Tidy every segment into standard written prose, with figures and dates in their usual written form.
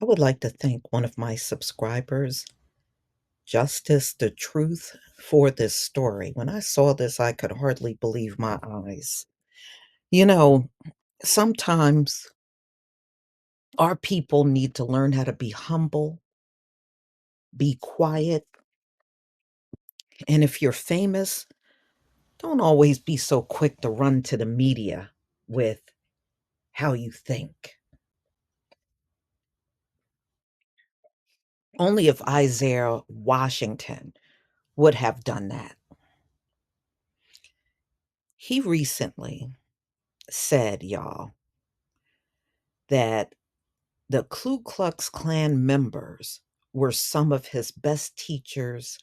I would like to thank one of my subscribers, Justice the Truth, for this story. When I saw this, I could hardly believe my eyes. You know, sometimes our people need to learn how to be humble, be quiet, and if you're famous, don't always be so quick to run to the media with how you think. Only if Isaiah Washington would have done that. He recently said, y'all, that the Ku Klux Klan members were some of his best teachers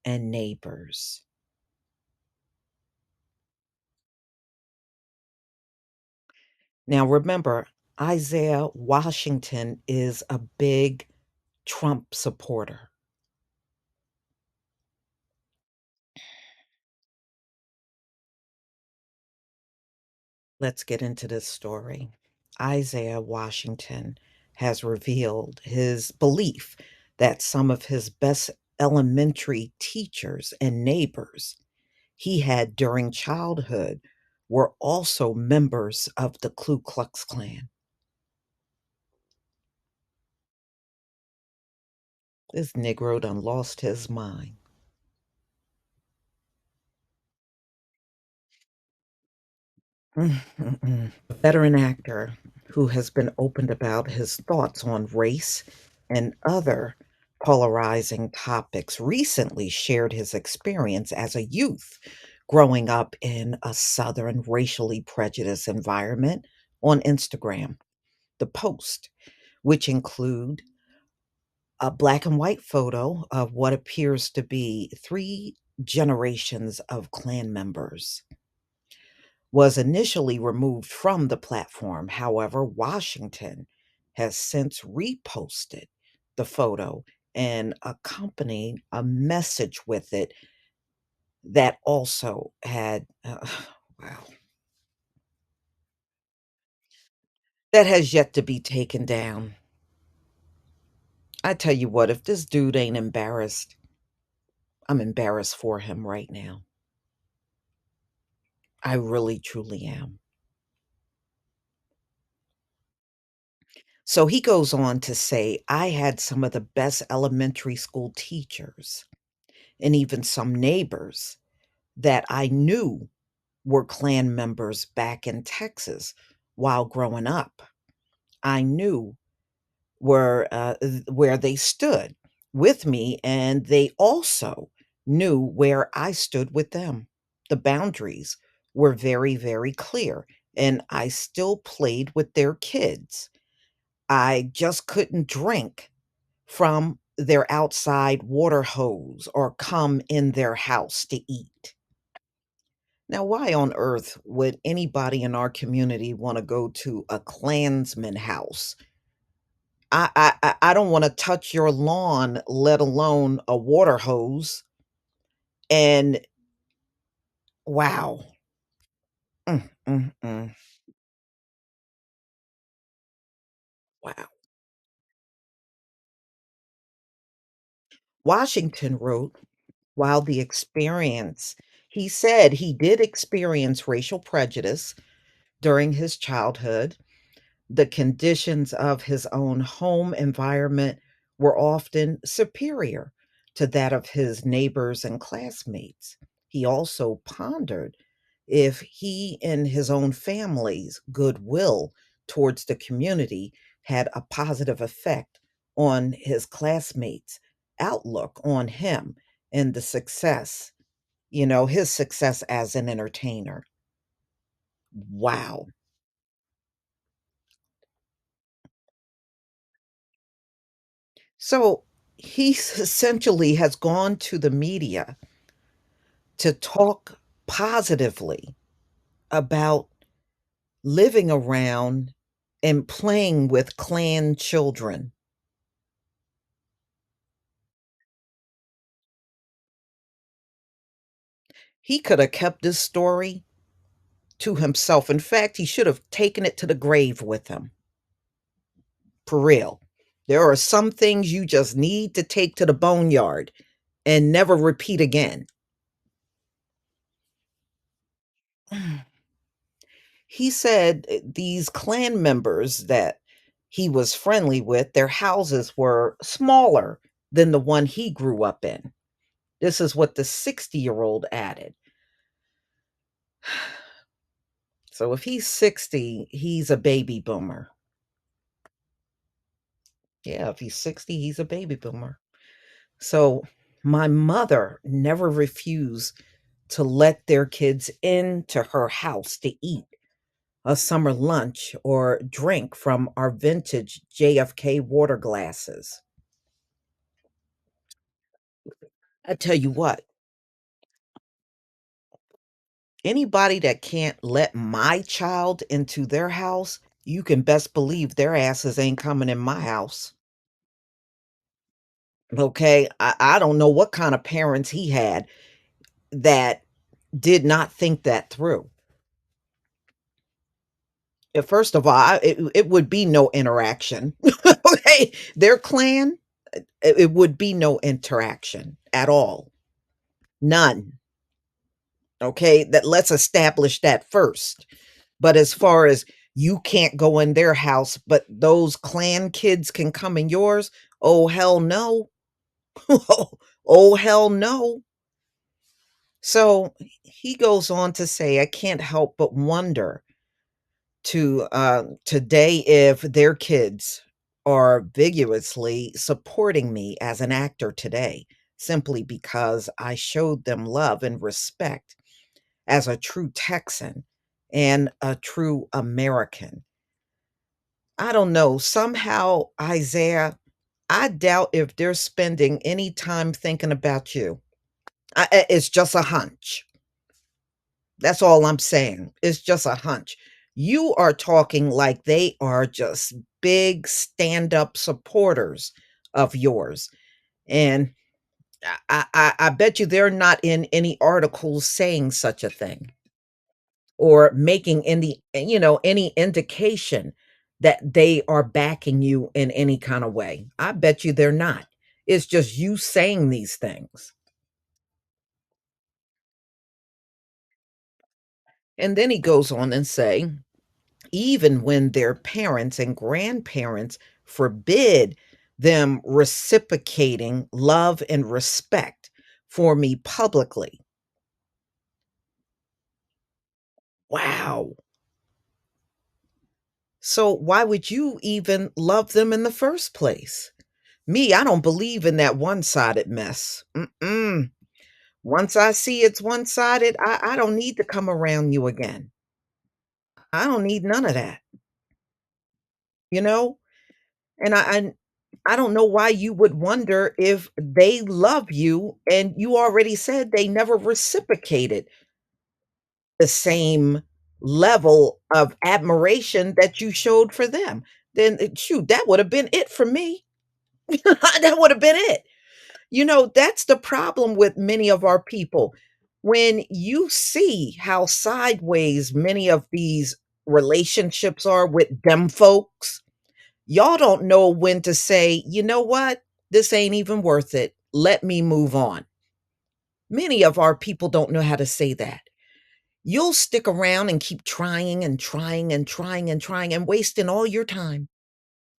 and neighbors. Now, remember, Isaiah Washington is a big Trump supporter. Let's get into this story. Isaiah Washington has revealed his belief that some of his best elementary teachers and neighbors he had during childhood were also members of the Ku Klux Klan. This Negro done lost his mind. A veteran actor who has been open about his thoughts on race and other polarizing topics recently shared his experience as a youth growing up in a Southern racially prejudiced environment on Instagram. The post, which include a black and white photo of what appears to be three generations of Klan members, was initially removed from the platform. However, Washington has since reposted the photo and accompanied a message with it that also had, wow, that has yet to be taken down. I tell you what, if this dude ain't embarrassed, I'm embarrassed for him right now. I really, truly am. So he goes on to say, I had some of the best elementary school teachers and even some neighbors that I knew were Klan members back in Texas while growing up. I knew where they stood with me, and they also knew where I stood with them. The boundaries were very, very clear, and I still played with their kids. I just couldn't drink from their outside water hose or come in their house to eat. Now, why on earth would anybody in our community want to go to a Klansman house? I don't want to touch your lawn, let alone a water hose. And wow, mm, mm, mm, wow. Washington wrote, while the experience, he said he did experience racial prejudice during his childhood. The conditions of his own home environment were often superior to that of his neighbors and classmates. He also pondered if he and his own family's goodwill towards the community had a positive effect on his classmates' outlook on him and the success, his success as an entertainer. Wow. So he essentially has gone to the media to talk positively about living around and playing with Klan children. He could have kept this story to himself. In fact, he should have taken it to the grave with him. For real. There are some things you just need to take to the boneyard and never repeat again. He said these clan members that he was friendly with, their houses were smaller than the one he grew up in. This is what the 60-year-old added. So if he's 60, he's a baby boomer. Yeah, if he's 60, he's a baby boomer. So my mother never refused to let their kids into her house to eat a summer lunch or drink from our vintage JFK water glasses. I tell you what, anybody that can't let my child into their house, you can best believe their asses ain't coming in my house. Okay? I don't know what kind of parents he had that did not think that through. First of all, it would be no interaction. Okay? Their clan, it would be no interaction at all. None. Okay? That let's establish that first. But as far as you can't go in their house, but those clan kids can come in yours, oh hell no. Oh hell no. So he goes on to say, I can't help but wonder today if their kids are vigorously supporting me as an actor today, simply because I showed them love and respect as a true Texan and a true American. I don't know. Somehow, Isaiah, I doubt if they're spending any time thinking about you. It's just a hunch. That's all I'm saying. It's just a hunch. You are talking like they are just big stand up supporters of yours. And I bet you they're not in any articles saying such a thing or making any indication that they are backing you in any kind of way. I bet you they're not. It's just you saying these things. And then he goes on and say, even when their parents and grandparents forbid them reciprocating love and respect for me publicly. Wow. So why would you even love them in the first place? Me, I don't believe in that one-sided mess. Mm-mm. Once I see it's one-sided, I don't need to come around you again. I don't need none of that, you know? And I don't know why you would wonder if they love you and you already said they never reciprocated the same level of admiration that you showed for them. Then shoot, that would have been it for me. That would have been it. That's the problem with many of our people. When you see how sideways many of these relationships are with them folks, y'all don't know when to say, you know what? This ain't even worth it. Let me move on. Many of our people don't know how to say that. You'll stick around and keep trying and trying and trying and trying and wasting all your time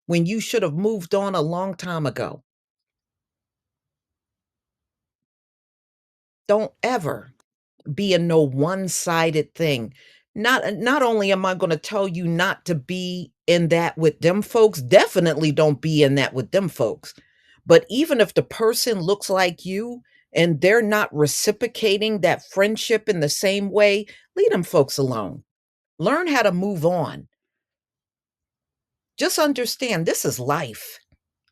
when you should have moved on a long time ago. Don't ever be in no one-sided thing. Not only am I gonna tell you not to be in that with them folks, definitely don't be in that with them folks. But even if the person looks like you and they're not reciprocating that friendship in the same way, leave them folks alone. Learn how to move on. Just understand this is life.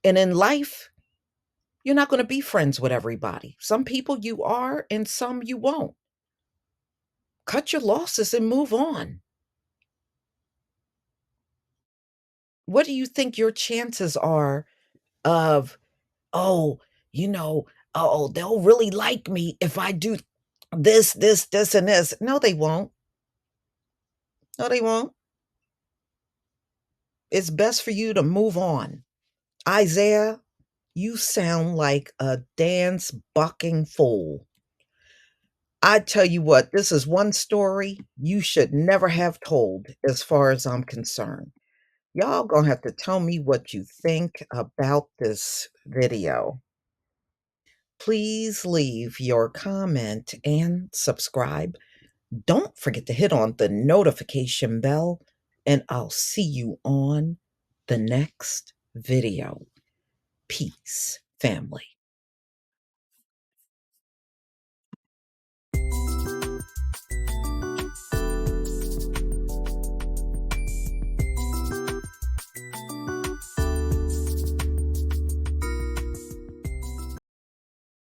And in life, you're not gonna be friends with everybody. Some people you are and some you won't. Cut your losses and move on. What do you think your chances are of, "Oh, you know, oh, they'll really like me if I do this, and this." No, they won't. No, they won't. It's best for you to move on. Isaiah, you sound like a dance bucking fool. I tell you what, this is one story you should never have told as far as I'm concerned. Y'all gonna have to tell me what you think about this video. Please leave your comment and subscribe. Don't forget to hit on the notification bell, and I'll see you on the next video. Peace, family.